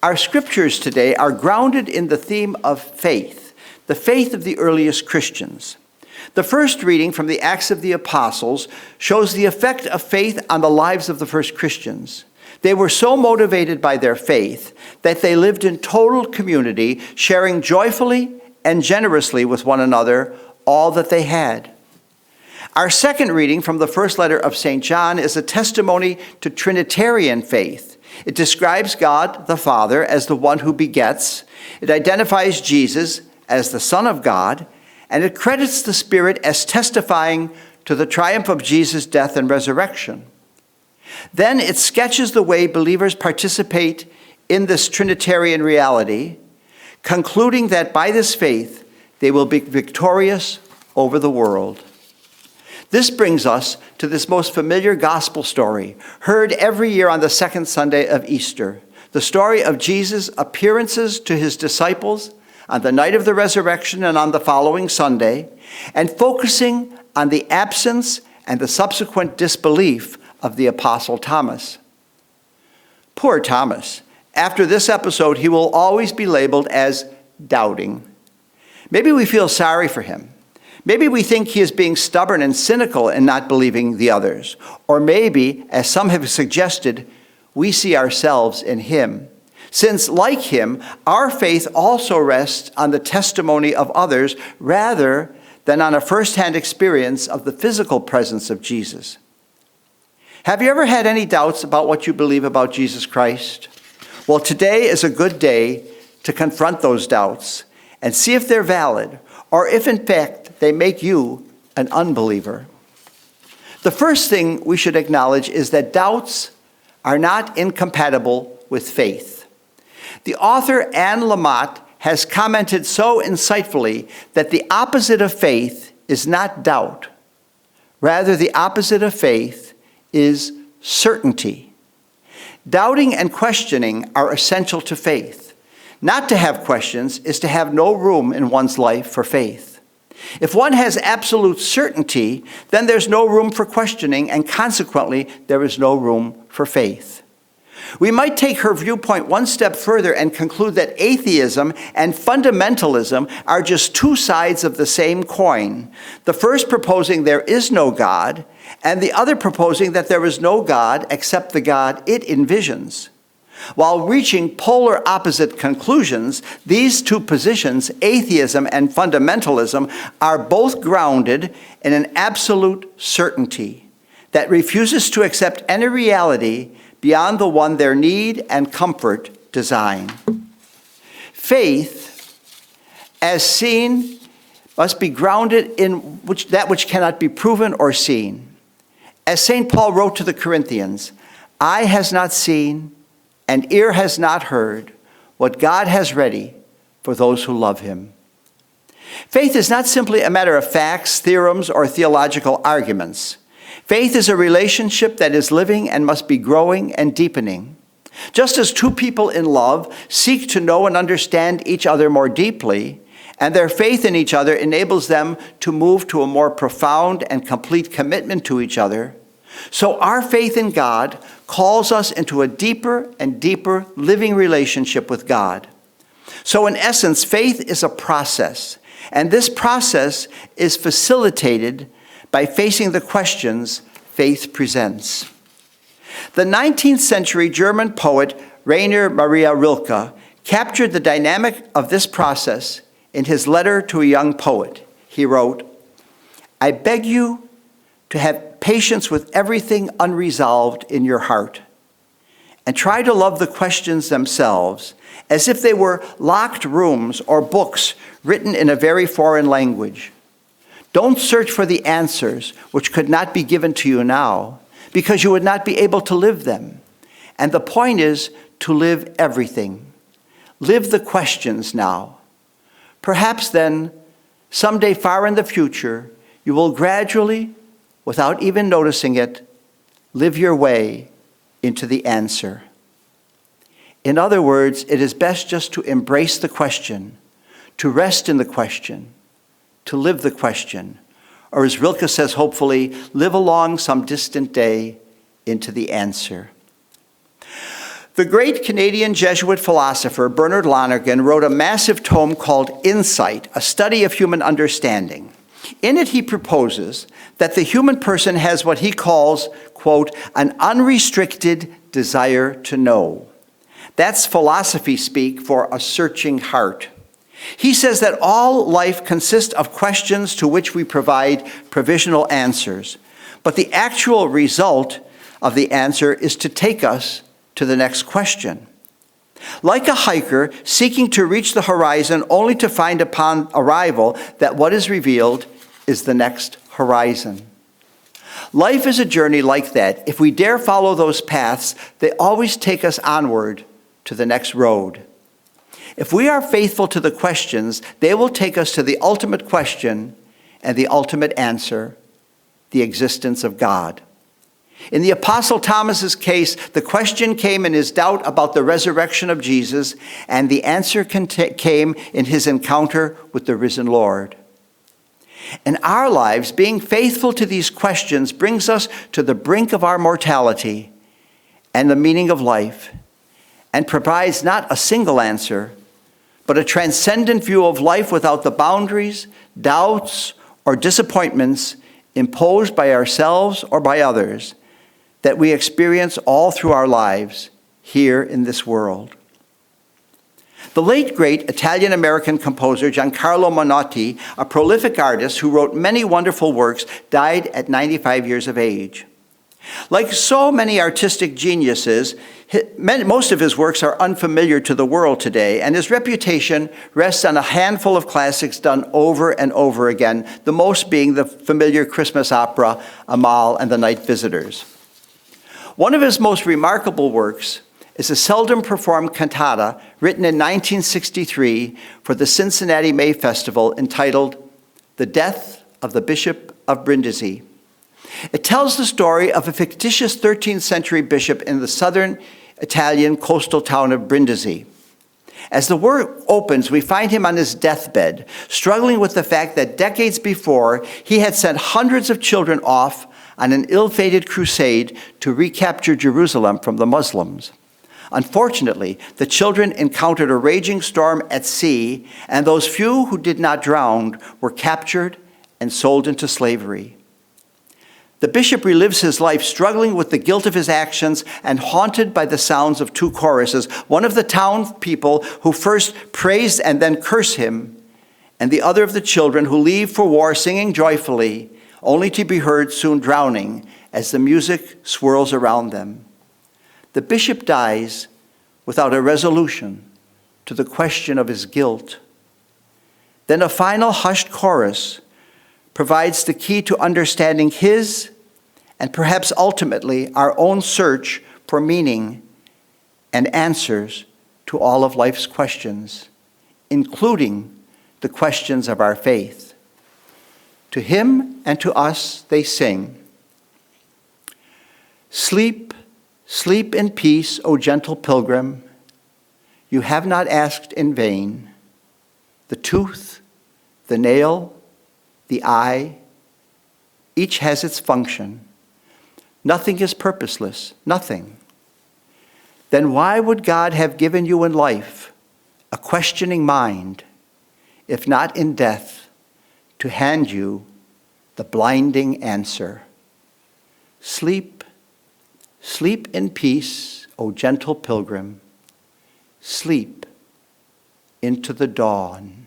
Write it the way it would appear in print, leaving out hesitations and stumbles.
Our scriptures today are grounded in the theme of faith, the faith of the earliest Christians. The first reading from the Acts of the Apostles shows the effect of faith on the lives of the first Christians. They were so motivated by their faith that they lived in total community, sharing joyfully and generously with one another all that they had. Our second reading from the first letter of St. John is a testimony to Trinitarian faith. It describes God the Father as the one who begets. It identifies Jesus as the Son of God, and it credits the Spirit as testifying to the triumph of Jesus' death and resurrection. Then it sketches the way believers participate in this Trinitarian reality, concluding that by this faith they will be victorious over the world. This brings us to this most familiar gospel story, heard every year on the second Sunday of Easter, the story of Jesus' appearances to his disciples on the night of the resurrection and on the following Sunday, and focusing on the absence and the subsequent disbelief of the Apostle Thomas. Poor Thomas. After this episode, he will always be labeled as doubting. Maybe we feel sorry for him. Maybe we think he is being stubborn and cynical in not believing the others. Or maybe, as some have suggested, we see ourselves in him. Since, like him, our faith also rests on the testimony of others rather than on a first-hand experience of the physical presence of Jesus. Have you ever had any doubts about what you believe about Jesus Christ? Well, today is a good day to confront those doubts and see if they're valid, or if in fact they make you an unbeliever. The first thing we should acknowledge is that doubts are not incompatible with faith. The author Anne Lamott has commented so insightfully that the opposite of faith is not doubt. Rather, the opposite of faith is certainty. Doubting and questioning are essential to faith. Not to have questions is to have no room in one's life for faith. If one has absolute certainty, then there's no room for questioning, and consequently, there is no room for faith. We might take her viewpoint one step further and conclude that atheism and fundamentalism are just two sides of the same coin, the first proposing there is no God, and the other proposing that there is no God except the God it envisions. While reaching polar opposite conclusions, these two positions, atheism and fundamentalism, are both grounded in an absolute certainty that refuses to accept any reality beyond the one their need and comfort design. Faith, as seen, must be grounded in that which cannot be proven or seen. As St. Paul wrote to the Corinthians, "Eye has not seen, and ear has not heard what God has ready for those who love him." Faith is not simply a matter of facts, theorems, or theological arguments. Faith is a relationship that is living and must be growing and deepening. Just as two people in love seek to know and understand each other more deeply, and their faith in each other enables them to move to a more profound and complete commitment to each other, so our faith in God calls us into a deeper and deeper living relationship with God. So in essence, faith is a process, and this process is facilitated by facing the questions faith presents. The 19th century German poet Rainer Maria Rilke captured the dynamic of this process in his letter to a young poet. He wrote, "I beg you to have patience with everything unresolved in your heart, and try to love the questions themselves as if they were locked rooms or books written in a very foreign language. Don't search for the answers which could not be given to you now, because you would not be able to live them. And the point is to live everything. Live the questions now. Perhaps then, someday far in the future, you will gradually, without even noticing it, live your way into the answer." In other words, it is best just to embrace the question, to rest in the question, to live the question, or as Rilke says hopefully, live along some distant day into the answer. The great Canadian Jesuit philosopher Bernard Lonergan wrote a massive tome called Insight, a study of human understanding. In it, he proposes that the human person has what he calls, quote, an unrestricted desire to know. That's philosophy speak for a searching heart. He says that all life consists of questions to which we provide provisional answers, but the actual result of the answer is to take us to the next question. Like a hiker seeking to reach the horizon only to find upon arrival that what is revealed is the next horizon. Life is a journey like that. If we dare follow those paths, they always take us onward to the next road. If we are faithful to the questions, they will take us to the ultimate question and the ultimate answer, the existence of God. In the Apostle Thomas's case, the question came in his doubt about the resurrection of Jesus, and the answer came in his encounter with the risen Lord. In our lives, being faithful to these questions brings us to the brink of our mortality and the meaning of life, and provides not a single answer, but a transcendent view of life without the boundaries, doubts, or disappointments imposed by ourselves or by others that we experience all through our lives here in this world. The late great Italian-American composer Giancarlo Menotti, a prolific artist who wrote many wonderful works, died at 95 years of age. Like so many artistic geniuses, most of his works are unfamiliar to the world today, and his reputation rests on a handful of classics done over and over again, the most being the familiar Christmas opera, Amal and the Night Visitors. One of his most remarkable works is a seldom performed cantata written in 1963 for the Cincinnati May Festival entitled The Death of the Bishop of Brindisi. It tells the story of a fictitious 13th century bishop in the southern Italian coastal town of Brindisi. As the work opens, we find him on his deathbed, struggling with the fact that decades before, he had sent hundreds of children off on an ill-fated crusade to recapture Jerusalem from the Muslims. Unfortunately, the children encountered a raging storm at sea, and those few who did not drown were captured and sold into slavery. The bishop relives his life struggling with the guilt of his actions and haunted by the sounds of two choruses, one of the town people who first praise and then curse him, and the other of the children who leave for war singing joyfully, only to be heard soon drowning as the music swirls around them. The bishop dies without a resolution to the question of his guilt. Then a final hushed chorus provides the key to understanding his and perhaps ultimately our own search for meaning and answers to all of life's questions, including the questions of our faith. To him and to us they sing, "Sleep, sleep in peace, O gentle pilgrim. You have not asked in vain. The tooth, the nail, the eye, each has its function. Nothing is purposeless, nothing. Then why would God have given you in life a questioning mind, if not in death, to hand you the blinding answer? Sleep, sleep in peace, O gentle pilgrim. Sleep into the dawn."